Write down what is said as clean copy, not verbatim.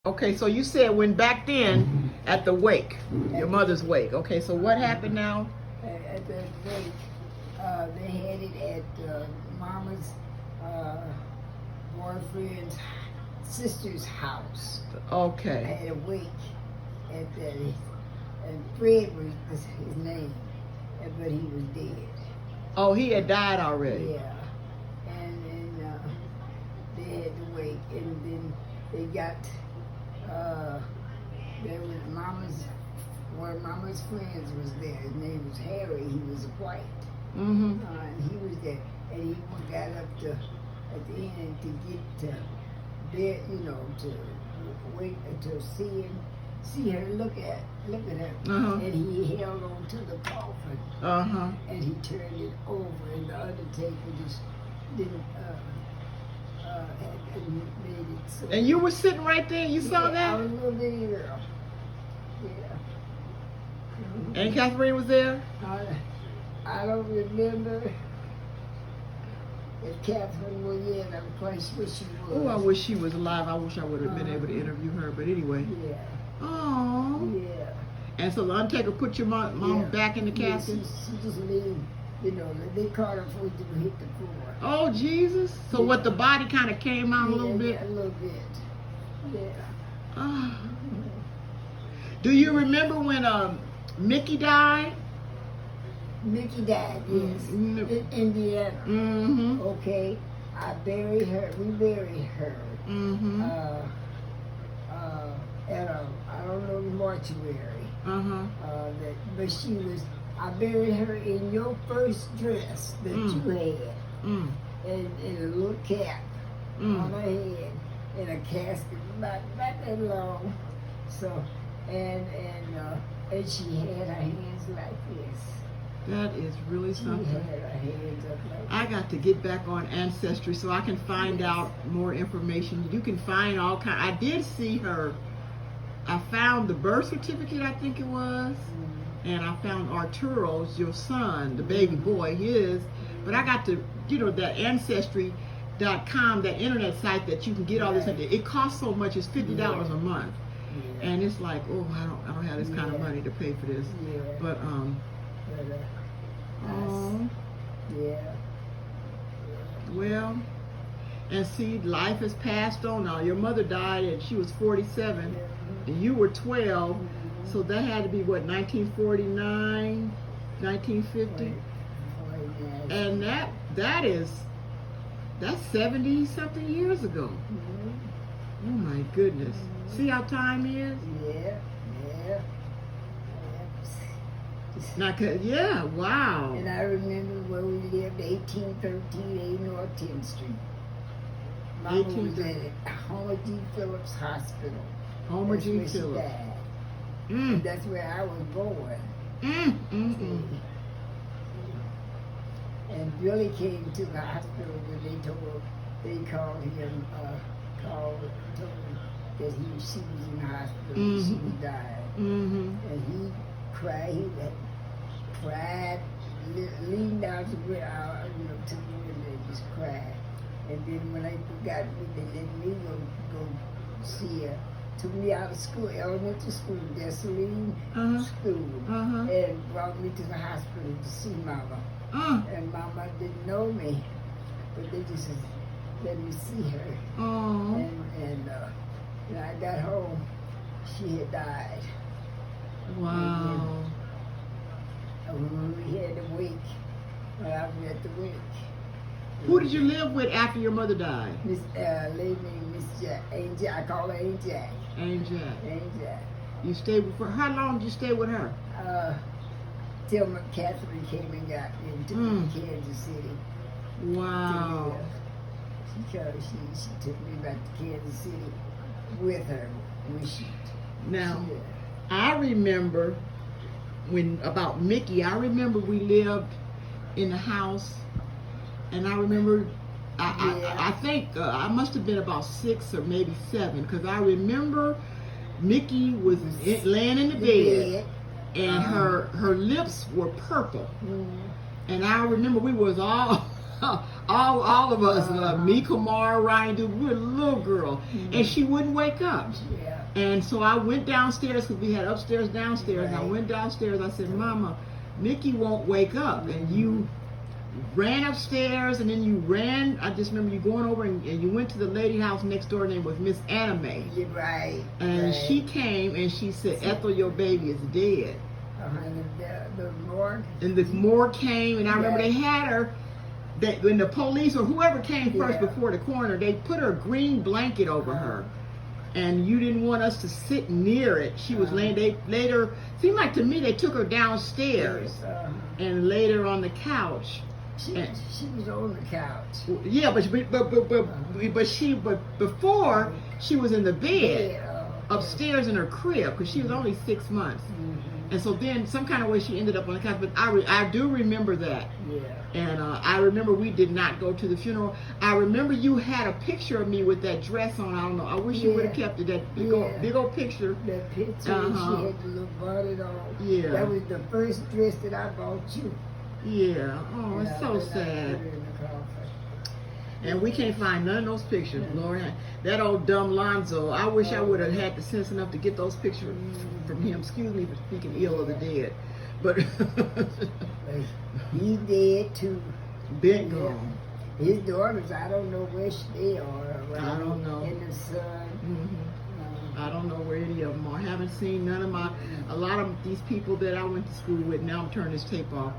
Okay, so you said when back then at the wake, your mother's wake. Okay, so what happened now? At the wake, they had it at Mama's boyfriend's sister's house. I Okay. had a wake at that, and Fred was his name, but he was dead. Oh, he had died already. Yeah, and then they had the wake, and then they got. There was one of Mama's friends was there. His name was Harry. He was white. Mm-hmm. And he was there. And he got up to, at the end to get to bed, to wait until see her, look at her. Uh-huh. And he held on to the coffin. Uh-huh. And he turned it over, and the undertaker just didn't, and made it so. And you were sitting right there, you saw I that? was a little bitty girl. Yeah. And Catherine was there? I don't remember if Catherine was in. I'm quite sure she was. Oh, I wish she was alive. I wish I would have been able to interview her. But anyway. Yeah. Oh. Yeah. And so the undertaker put your mom Yeah. back in the Yeah, casket? she just leaned, they caught her before she hit the floor. Oh, Jesus. So what, the body kind of came out a little bit? Yeah, a little bit. Yeah. Ah. Do you remember when Mickey died? Mickey died, yes. Mm-hmm. In Indiana. Mm-hmm. Okay. I buried her. We buried her. Mm-hmm. At I don't know, mortuary. Uh-huh. But she was. I buried her in your first dress that you had, Mm. and a little cap on her head, in a casket about that long. So, and she had her hands like this. That is really She something. had her hands up like I got to get back on Ancestry so I can find out more information. You can find all kind. I did see her. I found the birth certificate, I think it was, and I found Arturo's, your son, the baby boy, his. But I got to, that Ancestry.com, that internet site that you can get all this. It costs so much. It's $50 a month, Yeah. and it's like, oh, I don't have this kind of money to pay for this. Yeah. But Yeah. well, and see, life has passed on now. Your mother died and she was 47, and you were 12, so that had to be what, 1949, 1950, and that's 70 something years ago. Oh my goodness! See how time is? Yeah. Now, yeah, wow. And I remember where we lived, 1813 A North 10th Street. Mama was at Homer G. Phillips Hospital. Homer That's G. where she Phillips. died. Mm. That's where I was born. And Billy came to the hospital when they called him, told him that she was in the hospital, and she was dying. And he cried, leaned out to the window, and just cried. And then when they got me, they let me go see her. Took me out of school, elementary school, Desaline School, and brought me to the hospital to see Mama. And Mama didn't know me, but they just let me see her. And when I got home, she had died. Wow. And when we had the wake, when I was at the wake. Who did you live with after your mother died? Miss lady named Miss Jack, Aunt Jack. I call her Aunt Jack. Aunt Jack. Aunt Jack. You stayed with her. How long did you stay with her? Till Catherine came and got me and took me to Kansas City. Wow. She took me back to Kansas City with her when she. Now, I remember about Mickey. I remember we lived in the house, and I remember. I think I must have been about 6 or maybe 7, because I remember Mickey was laying in the bed. And her lips were purple, and I remember we was all of us, me, Kamara, Ryan, we were a little girl, and she wouldn't wake up. And so I went downstairs because we had upstairs, downstairs. And I Right. went downstairs. I said, Mama, Mickey won't wake up. And you ran upstairs, and then you ran. I just remember you going over and you went to the lady house next door. Her name was Miss Anna Mae. You're right. And right. she came and she said, Ethel, your baby is dead. And the morgue. And the morgue came, and I remember they had her. When the police or whoever came first Yeah. before the coroner, they put her green blanket over her, and you didn't want us to sit near it. She was laying. They later seemed like to me they took her downstairs and laid her on the couch. She was on the couch. Yeah, but before she was in the bed Yeah, upstairs in her crib because she was only 6 months. And so then some kind of way she ended up on the couch. But I do remember that. Yeah. And I remember we did not go to the funeral. I remember you had a picture of me with that dress on. I don't know. I wish you would have kept it. That big old picture. That picture, she had the little bonnet on. Yeah. That was the first dress that I bought you. Yeah. Oh, it's so And I sad. put it in the coffin. And we can't find none of those pictures, Lord. That old dumb Lonzo. I wish I would have had the sense enough to get those pictures from him. Excuse me for speaking ill of the dead. But But he dead too. been gone. His daughters, I don't know where they are. Around I don't know. In the sun. I don't know where any of them are. I haven't seen none of a lot of these people that I went to school with. Now I'm turning this tape off.